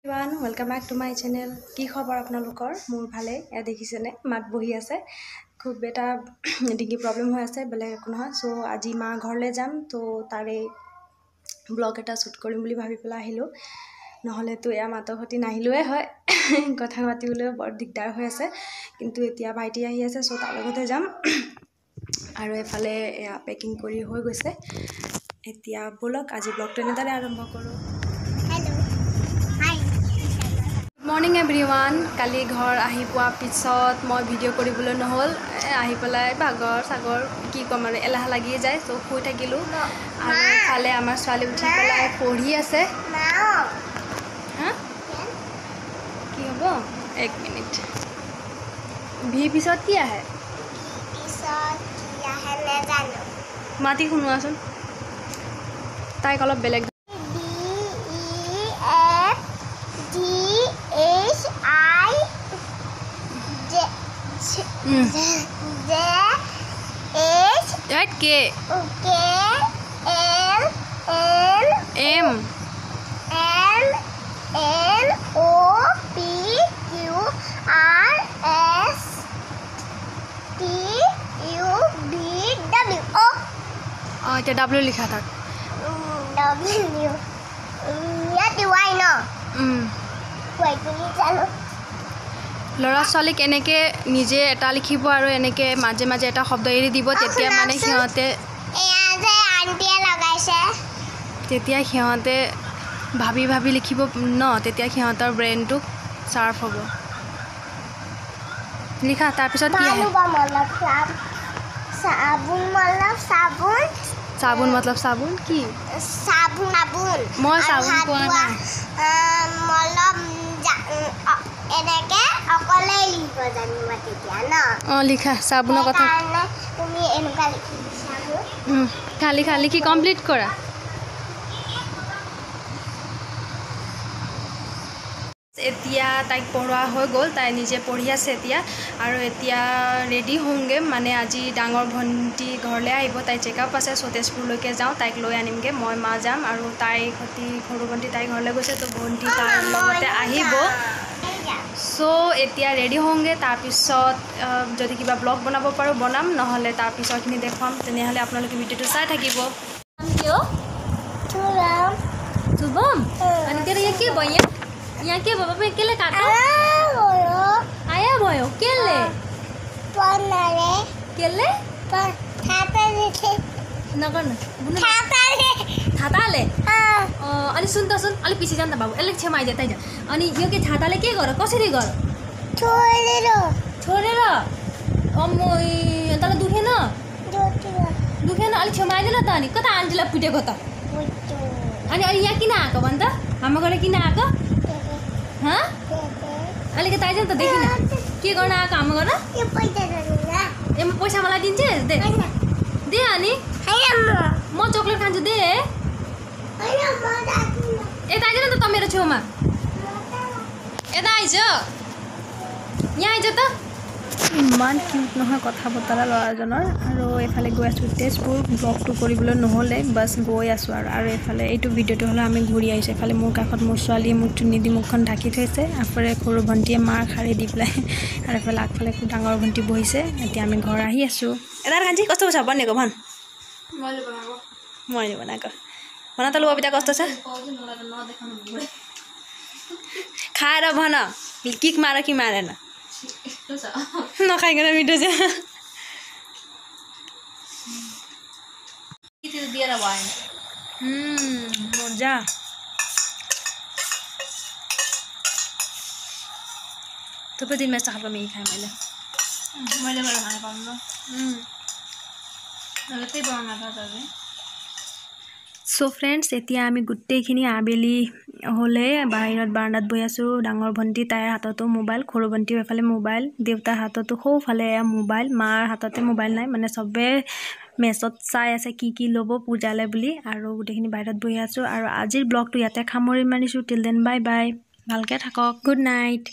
everyone, welcome back to my channel. কি খবৰ আপোনালোকৰ? মোৰ ভালে। এ দেখিছেনে মাত বহি আছে। খুব এটা ডিঙি প্ৰবলেম হৈ আছে, বেলেগ একো নহয়। সো আজি মা ঘৰলৈ যাম, তো তাৰে ব্লগ এটা শ্বুট কৰিম বুলি ভাবি পেলাই আহিলো। নহলে তো এয়া মাতৰ হতি নাহিলোৱে হয়। কথা পাতিবলৈ বৰ দিগদাৰ হৈ আছে। কিন্তু এতিয়া ভাইটি আহি আছে, সো তাৰ লগতে যাম। আৰু এফালে এয়া পেকিং কৰি হৈ গৈছে। এতিয়া বলক আজি ব্লগটো এনেদৰে আৰম্ভ কৰোঁ। Morning everyone. কালি ঘৰ আহি পোৱাৰ পিছত মই ভিডিঅ' কৰিবলৈ নহ'ল। আহি পেলাই ভাগৰ চাগৰ কি ক'ম আৰু এলাহ লাগিয়ে যায়, চ' শুই থাকিলোঁ। আৰু ফালে আমাৰ ছোৱালী উঠি পেলাই পঢ়ি আছে। হা কি হ'ব? 1 মিনিট। ভি পিছত কি আহে? মাতি শুনোৱাচোন, তাইক অলপ বেলেগ। এতিয়া W লিখা থাক। ল'ৰা ছোৱালীক এনেকৈ নিজে এটা লিখিব আৰু এনেকৈ মাজে মাজে এটা শব্দ এৰি দিব, তেতিয়া মানে সিহঁতে ভাবি ভাবি লিখিব ন, তেতিয়া সিহঁতৰ ব্ৰেইনটো শ্বাৰ্প হ'ব। লিখা। তাৰপিছত কি আহে? চাবোন মতলব চাবোন কি? মই চাবোন কোৱা নাই। লিখা চাবোনৰ কথা। লিখা লিখি কমপ্লিট কৰা। এতিয়া তাইক পঢ়োৱা হৈ গ'ল, তাই নিজে পঢ়ি আছে এতিয়া। আৰু এতিয়া ৰেডি হওঁগৈ, মানে আজি ডাঙৰ ভণ্টি ঘৰলৈ আহিব। তাই চেকআপ আছে, চ' তেজপুৰলৈকে যাওঁ, তাইক লৈ আনিমগৈ। মই মা যাম আৰু তাইৰ সৈতে সৰু ভণ্টি তাইৰ ঘৰলৈ গৈছে, তো ভণ্টি তাৰ লগতে আহিব। চ' এতিয়া ৰেডি হওঁগৈ, তাৰপিছত যদি কিবা ব্লগ বনাব পাৰোঁ বনাম, নহ'লে তাৰপিছৰখিনি দেখুৱাম। তেনেহ'লে আপোনালোকে ভিডিঅ'টো চাই থাকিব। শুভম यहाँ के बाबा पे केले काटो आया भयो केले केले नगर न छाताले अनि सुन त सुन अलिक पछि जान त बाबु, अलिक छेउमा आइज तै जा। अनि यो के छाताले के गर, कसरी गर? छोडेर अम्मै तँलाई दुखेन? अलिक छेउमा आइज न त। अनि कता आन्टीलाई पिटेको त? अनि अहिले यहाँ किन आएको भन् त? हाम्रो घर किन आएको? अलिकति आइज नि त, देखिन के गर्न आएको हाम्रो घर? ए पैसा मलाई दिन्छे दे दे। अनि म चक्लेट खान्छु दे। यता आइज न त मेरो छेउमा, यता आइज, यहाँ आइज त। ইমান কিউট নহয় কথা বতৰা ল'ৰাজনৰ। আৰু এইফালে গৈ আছোঁ তেজপুৰ। ব্লগটো কৰিবলৈ নহ'লে বাছ গৈ আছোঁ আৰু এইফালে এইটো ভিডিঅ'টো হ'লে আমি ঘূৰি আহিছোঁ। এইফালে মোৰ কাষত মোৰ ছোৱালীয়ে মোক চুনি দি মুখখন ঢাকি থৈছে, আগফালে সৰু ভণ্টিয়ে মাৰ শাৰী দি পেলাই, আৰু এইফালে আগফালে ডাঙৰ ভণ্টি বহিছে। এতিয়া আমি ঘৰ আহি আছোঁ। এটা কাঞ্চি কষ্ট পাইছা বনাएको भन? मैले बनाएको भन त लु बबिता कस्तो छ? खाएर भन, किक मार कि मारेन? नखाइकन मिठो छ। मजा। थुप्रै दिनमा यस्तो खालको मेगी खाएँ मैले खाने पाउनु। চ' ফ্ৰেণ্ডছ, এতিয়া আমি গোটেইখিনি আবেলি হ'লে বাহিৰত বাৰাণ্ডাত বহি আছোঁ। ডাঙৰ ভণ্টি তাইৰ হাততো মোবাইল, সৰু ভণ্টিও এফালে মোবাইল, দেউতাৰ হাততো সৌফালে এয়া মোবাইল, মাৰ হাততে মোবাইল নাই, মানে চবে মেচত চাই আছে কি ল'ব পূজালৈ বুলি। আৰু গোটেইখিনি বাহিৰত বহি আছোঁ। আৰু আজিৰ ব্লগটো ইয়াতে সামৰি মাৰিছোঁ। টিল দেন বাই বাই, ভালকৈ থাকক, গুড নাইট।